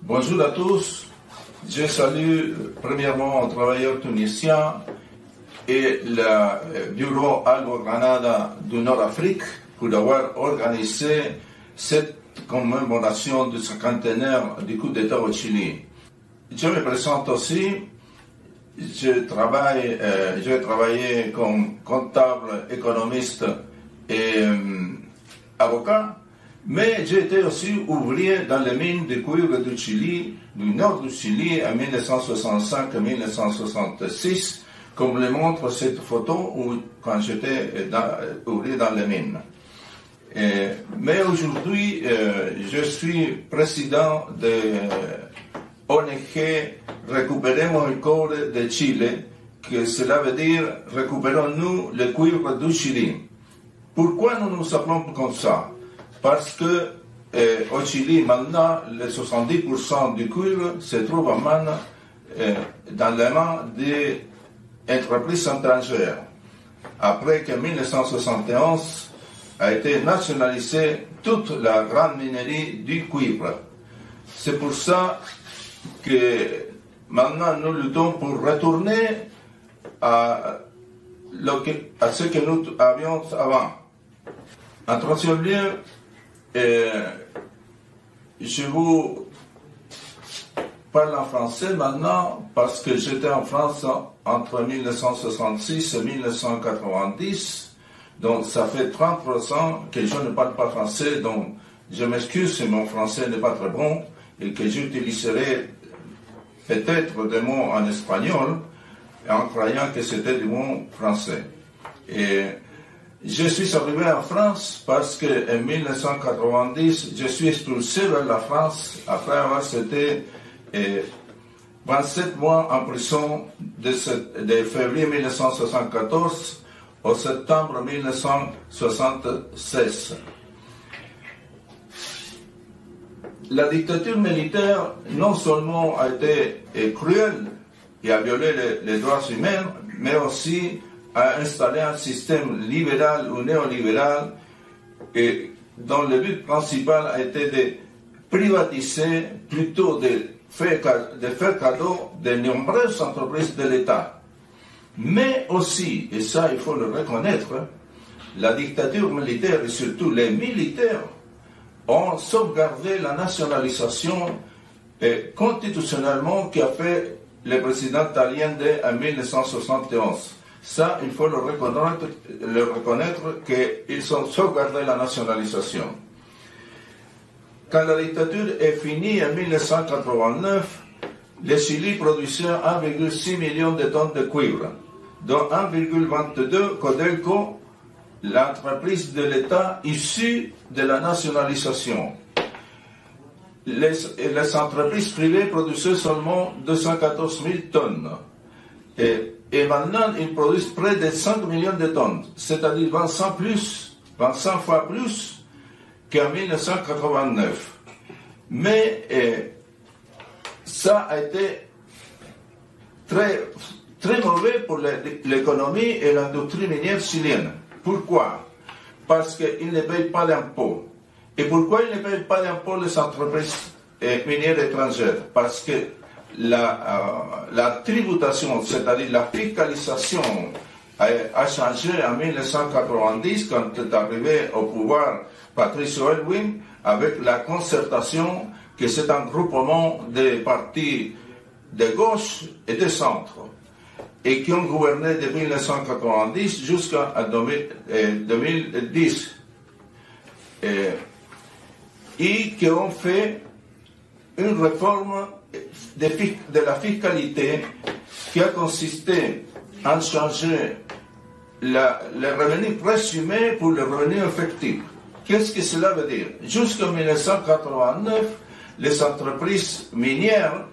Bonjour à tous. Je salue premièrement les travailleurs tunisiens et le bureau Albo-Granada du Nord-Afrique pour avoir organisé cette commémoration du cinquantenaire du coup d'État au Chili. Je me présente aussi. J'ai travaillé comme comptable, économiste et avocat, mais j'ai été aussi ouvrier dans les mines de cuivre du Chili, du nord du Chili, en 1965 et 1966, comme le montre cette photo quand j'étais ouvrier dans les mines. Mais aujourd'hui, je suis président de ONG Recuperemos el Cobre de Chile, que cela veut dire récupérons-nous le cuivre du Chili. Pourquoi nous nous appelons comme ça? Parce que au Chili, maintenant, les 70% du cuivre se trouve en main, dans les mains des entreprises étrangères. Après qu'en 1971 a été nationalisée toute la grande minerie du cuivre. C'est pour ça que maintenant nous luttons pour retourner à ce que nous avions avant. En troisième lieu, je vous parle en français maintenant parce que j'étais en France entre 1966 et 1990, donc ça fait 33 ans que je ne parle pas français, donc je m'excuse si mon français n'est pas très bon et que j'utiliserai peut-être des mots en espagnol en croyant que c'était des mots français. Et je suis arrivé en France parce qu'en 1990, je suis expulsé vers la France après avoir été 27 mois en prison de février 1974 au septembre 1976. La dictature militaire non seulement a été cruelle et a violé les droits humains, mais aussi a installé un système libéral ou néolibéral et dont le but principal a été de privatiser plutôt de faire cadeau de nombreuses entreprises de l'État. Mais aussi, et ça il faut le reconnaître, la dictature militaire et surtout les militaires ont sauvegardé la nationalisation constitutionnellement qu'a fait le président Allende en 1971. Ça, il faut le reconnaître qu'ils ont sauvegardé la nationalisation. Quand la dictature est finie en 1989, le Chili produisait 1,6 million de tonnes de cuivre, dont 1,22 Codelco, l'entreprise de l'État issue de la nationalisation. Les entreprises privées produisaient seulement 214 000 tonnes. Et maintenant, ils produisent près de 5 millions de tonnes, c'est-à-dire 25 fois plus qu'en 1989. Mais ça a été très, très mauvais pour l'économie et l'industrie minière chilienne. Pourquoi? Parce qu'ils ne payent pas d'impôts. Et pourquoi ils ne payent pas d'impôts les entreprises minières étrangères? Parce que la tributation, c'est-à-dire la fiscalisation, a changé en 1990 quand est arrivé au pouvoir Patrice Aylwin avec la concertation, que c'est un groupement de partis de gauche et de centre, et qui ont gouverné de 1990 jusqu'à 2010, et qui ont fait une réforme de la fiscalité qui a consisté en changer les revenus présumés pour les revenus effectifs. Qu'est-ce que cela veut dire? Jusqu'en 1989, les entreprises minières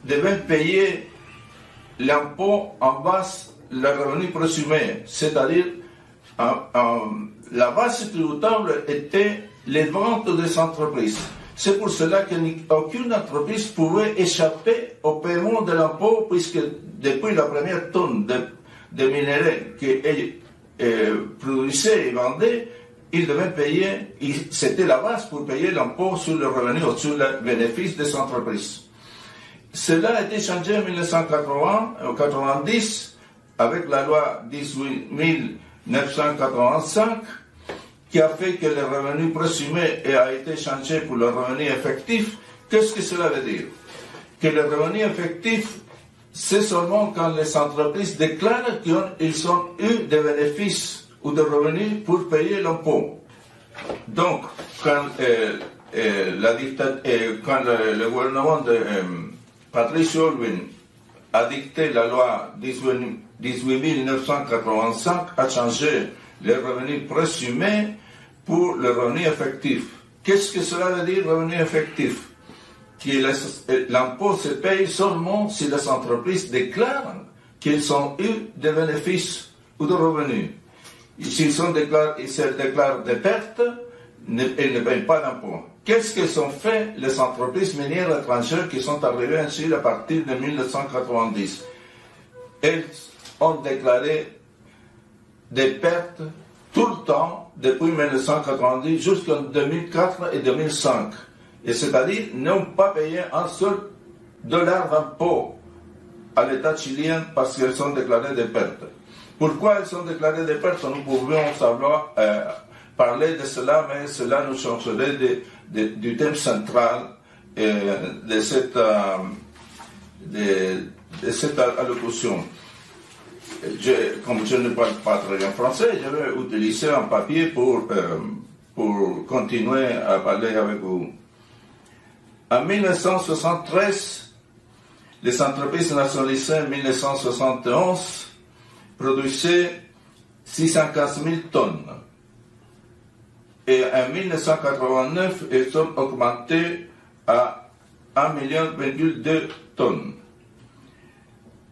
devaient payer l'impôt en base les revenus présumés, c'est-à-dire la base tributable était les ventes des entreprises. C'est pour cela qu'aucune entreprise pouvait échapper au paiement de l'impôt, puisque depuis la première tonne de minerais qu'elle produisait et vendait, ils devaient payer, c'était la base pour payer l'impôt sur le revenu ou sur le bénéfice des entreprises. Cela a été changé en 1990 avec la loi 18.985 qui a fait que le revenu présumé a été changé pour le revenu effectif. Qu'est-ce que cela veut dire? Que le revenu effectif, c'est seulement quand les entreprises déclarent qu'ils ont eu des bénéfices ou des revenus pour payer l'impôt. Donc, quand, le gouvernement de Patrice Aylwin a dicté la loi 18.985, a changé les revenus présumés pour le revenu effectif. Qu'est-ce que cela veut dire, revenu effectif? Que l'impôt se paye seulement si les entreprises déclarent qu'ils ont eu des bénéfices ou des revenus. S'ils se déclarent des pertes, ils ne payent pas d'impôt. Qu'est-ce que sont fait les entreprises minières étrangères qui sont arrivées en Chine à partir de 1990? Elles ont déclaré des pertes tout le temps depuis 1990 jusqu'en 2004 et 2005. Et c'est-à-dire n'ont pas payé un seul dollar d'impôt à l'État chilien parce qu'elles ont déclaré des pertes. Pourquoi elles ont déclaré des pertes? Nous pouvions savoir parler de cela, mais cela nous changerait du thème central de cette allocution. Comme je ne parle pas très bien français, je vais utiliser un papier pour continuer à parler avec vous. En 1973, les entreprises nationalisées en 1971 produisaient 615 000 tonnes. Et en 1989, elles ont augmenté à 1,2 million tonnes.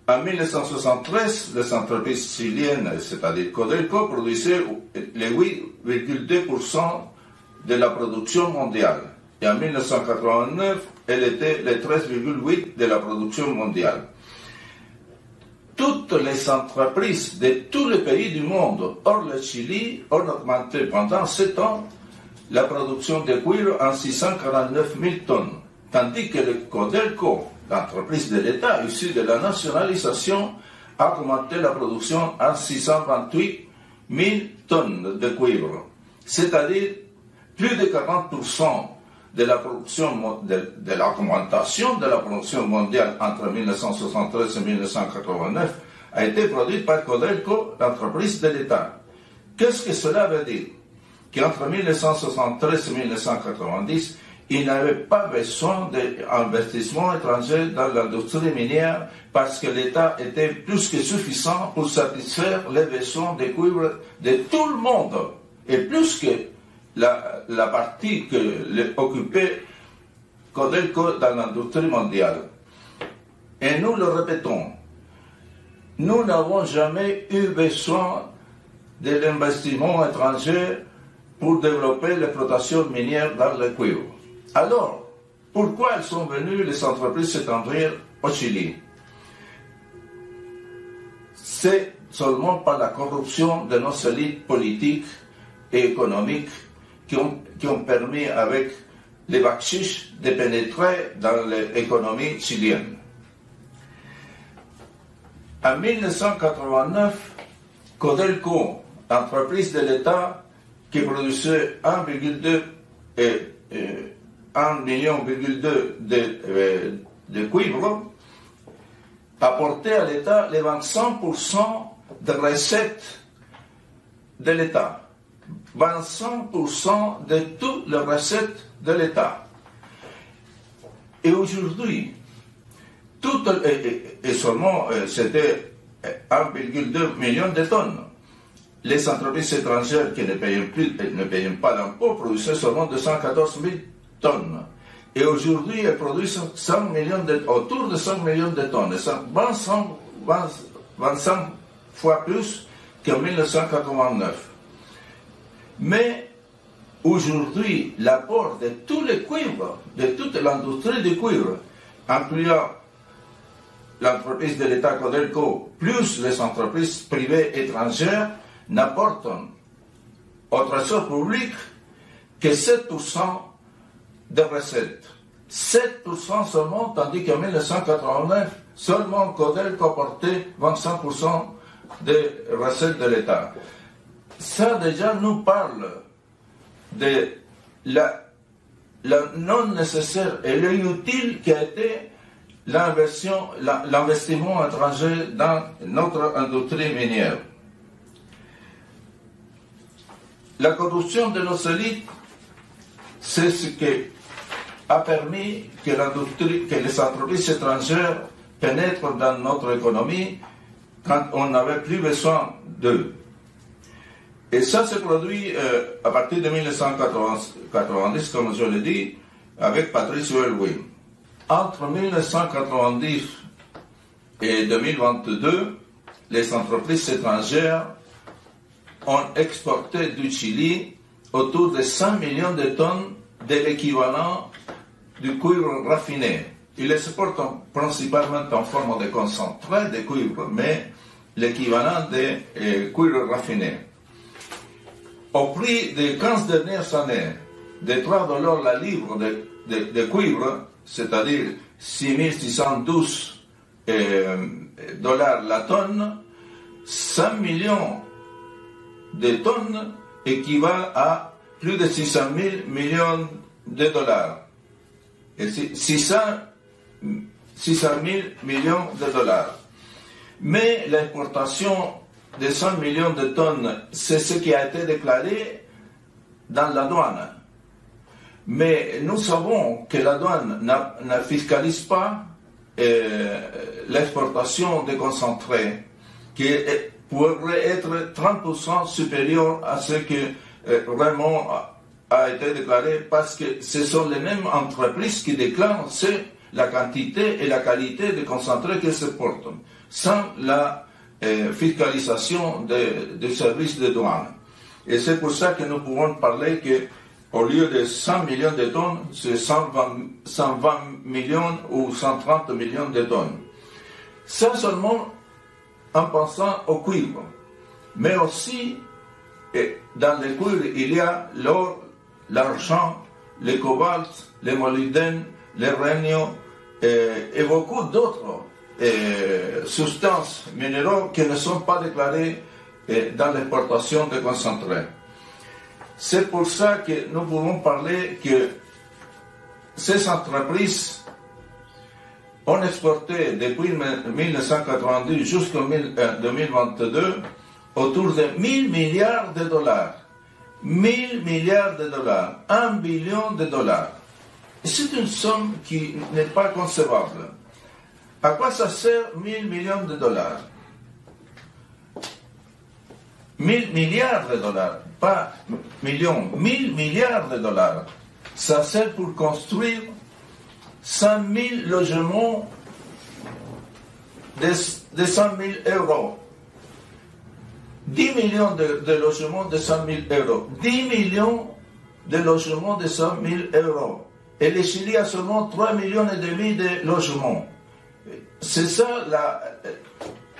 En 1973, les entreprises chiliennes, c'est-à-dire Codelco, produisaient les 8,2% de la production mondiale. Et en 1989, elle était les 13,8% de la production mondiale. Toutes les entreprises de tous les pays du monde, hors le Chili, ont augmenté pendant 7 ans la production de cuivre en 649 000 tonnes, tandis que le Codelco, l'entreprise de l'État issue de la nationalisation, a augmenté la production en 628 000 tonnes de cuivre, c'est-à-dire plus de 40% de la production, de l'augmentation de la production mondiale entre 1973 et 1989 a été produite par Codelco, l'entreprise de l'État. Qu'est-ce que cela veut dire? Qu'entre 1973 et 1990, il n'avait pas besoin d'investissements étrangers dans l'industrie minière parce que l'État était plus que suffisant pour satisfaire les besoins de cuivre de tout le monde, et plus que la partie que occupait Codelco dans l'industrie mondiale. Et nous le répétons, nous n'avons jamais eu besoin de l'investissement étranger pour développer l'exploitation minière dans le cuivre. Alors, pourquoi elles sont venues, les entreprises étrangères, au Chili? C'est seulement par la corruption de nos élites politiques et économiques qui ont permis, avec les bakchiches, de pénétrer dans l'économie chilienne. En 1989, Codelco, entreprise de l'État qui produisait 1,2 million de cuivre, apportait à l'État les 25% de recettes de l'État. 25% de toutes les recettes de l'État. Et aujourd'hui, et seulement c'était 1,2 million de tonnes. Les entreprises étrangères qui ne payaient pas d'impôts produisaient seulement 214 000 tonnes. Et aujourd'hui, elles produisent autour de 5 millions de tonnes. 25 fois plus qu'en 1989. Mais aujourd'hui, l'apport de tous les cuivres, de toute l'industrie du cuivre, incluant l'entreprise de l'État Codelco, plus les entreprises privées étrangères, n'apportent au trésor public que 7% de recettes. 7% seulement, tandis qu'en 1989, seulement Codel comportait 25% des recettes de l'État. Ça déjà nous parle de la non nécessaire et l'inutile qui a été l'investissement étranger dans notre industrie minière. La corruption de nos élites, c'est ce qui a permis que les entreprises étrangères pénètrent dans notre économie quand on n'avait plus besoin d'eux. Et ça s'est produit à partir de 1990, comme je l'ai dit, avec Patrice Aylwin. Entre 1990 et 2022, les entreprises étrangères ont exporté du Chili autour de 100 millions de tonnes de l'équivalent du cuivre raffiné. Ils les exportent principalement en forme de concentré de cuivre, mais l'équivalent de cuivre raffiné. Au prix des 15 dernières années, de $3 la livre de cuivre, c'est-à-dire 6 612 dollars la tonne, 100 millions de tonnes équivalent à plus de 600 000 millions de dollars. Et 600 000 millions de dollars. Mais l'importation de 100 millions de tonnes, c'est ce qui a été déclaré dans la douane. Mais nous savons que la douane ne fiscalise pas l'exportation de concentrés, qui pourrait être 30% supérieur à ce que vraiment a été déclaré, parce que ce sont les mêmes entreprises qui déclarent la quantité et la qualité de concentrés qu'elles exportent, sans la fiscalisation des services de douane. Et c'est pour ça que nous pouvons parler qu'au lieu de 100 millions de tonnes, c'est 120 millions ou 130 millions de tonnes. Ça seulement en pensant au cuivre. Mais aussi, dans le cuivre, il y a l'or, l'argent, le cobalt, le molybdène, le rhénium et beaucoup d'autres substances minéraux qui ne sont pas déclarées dans l'exportation de concentrés. C'est pour ça que nous pouvons parler que ces entreprises ont exporté depuis 1990 jusqu'en 2022 autour de 1000 milliards de dollars. 1000 milliards de dollars, 1 billion de dollars. C'est une somme qui n'est pas concevable. À quoi ça sert 1000 millions de dollars? 1000 milliards de dollars, pas millions, 1000 milliards de dollars. Ça sert pour construire 100 000 logements de 100 000 euros. 10 millions de logements de 100 000 euros. 10 millions de logements de 100 000 euros. Et le Chili a seulement 3,5 millions de logements. C'est ça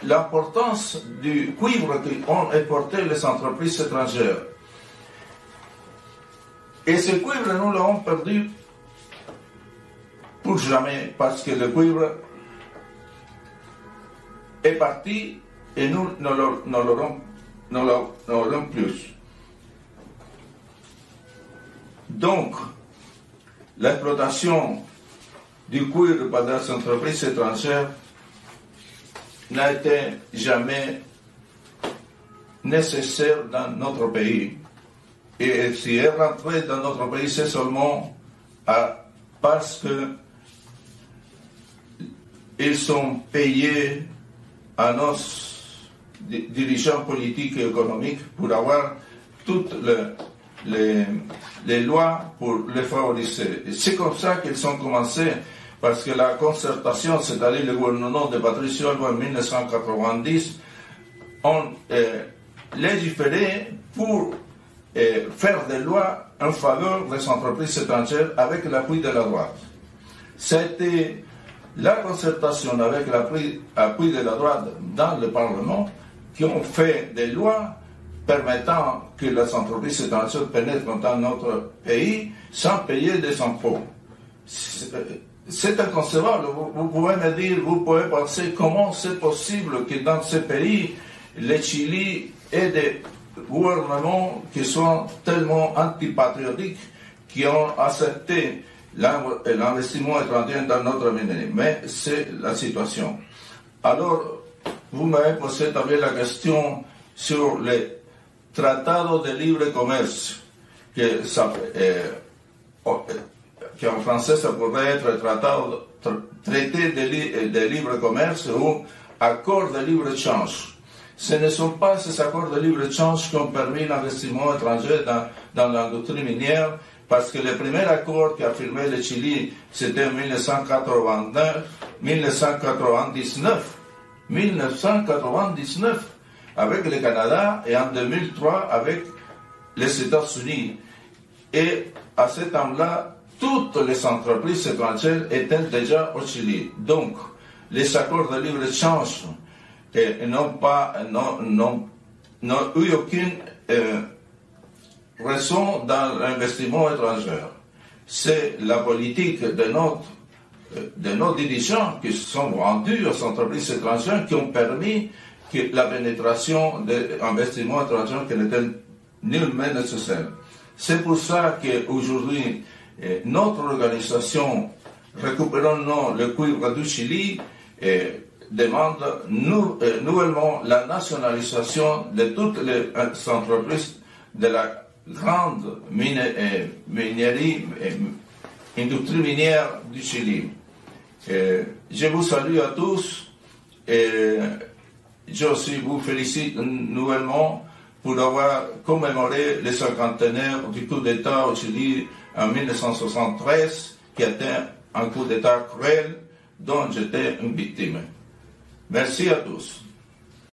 l'importance du cuivre qu'ont importé les entreprises étrangères. Et ce cuivre, nous l'avons perdu pour jamais, parce que le cuivre est parti et nous ne l'aurons plus. Donc, l'exploitation du cuivre par les entreprises étrangères n'a été jamais nécessaire dans notre pays. Et si elle est rentrée dans notre pays, c'est seulement parce que ils sont payés à nos dirigeants politiques et économiques pour avoir toutes les lois pour les favoriser. Et c'est comme ça qu'ils ont commencé, parce que la concertation, c'est-à-dire le gouvernement de Patrice Aylwin en 1990, ont légiféré pour faire des lois en faveur des entreprises étrangères avec l'appui de la droite. C'était la concertation avec l'appui de la droite dans le Parlement qui ont fait des lois permettant que les entreprises étrangères pénètrent dans notre pays sans payer des impôts. C'est inconcevable. Vous pouvez me dire, vous pouvez penser comment c'est possible que dans ce pays, le Chili ait des gouvernements qui sont tellement antipatriotiques, qui ont accepté l'investissement étranger dans notre minerai. Mais c'est la situation. Alors, vous m'avez posé también la question sur les tratados de libre commerce, qui en français ça pourrait être traité de libre commerce ou accord de libre-échange. Ce ne sont pas ces accords de libre-échange qui ont permis l'investissement étranger dans l'industrie minière, parce que le premier accord qui a firmé le Chili, c'était en 1999, avec le Canada, et en 2003 avec les États-Unis. Et à ce temps-là, toutes les entreprises étrangères étaient déjà au Chili. Donc, les accords de libre-échange n'ont eu aucune raison dans l'investissement étranger. C'est la politique de nos dirigeants qui se sont rendus aux entreprises étrangères qui ont permis que la pénétration d'investissements étrangers qui n'était nullement nécessaire. C'est pour ça qu'aujourd'hui, notre organisation Récupérons le cuivre du Chili demande nouvellement la nationalisation de toutes les entreprises de la grande industrie minière du Chili. Je vous salue à tous et je aussi vous félicite nouvellement pour avoir commémoré le cinquantenaire du coup d'État au Chili en 1973, qui était un coup d'État cruel dont j'étais une victime. Merci à tous.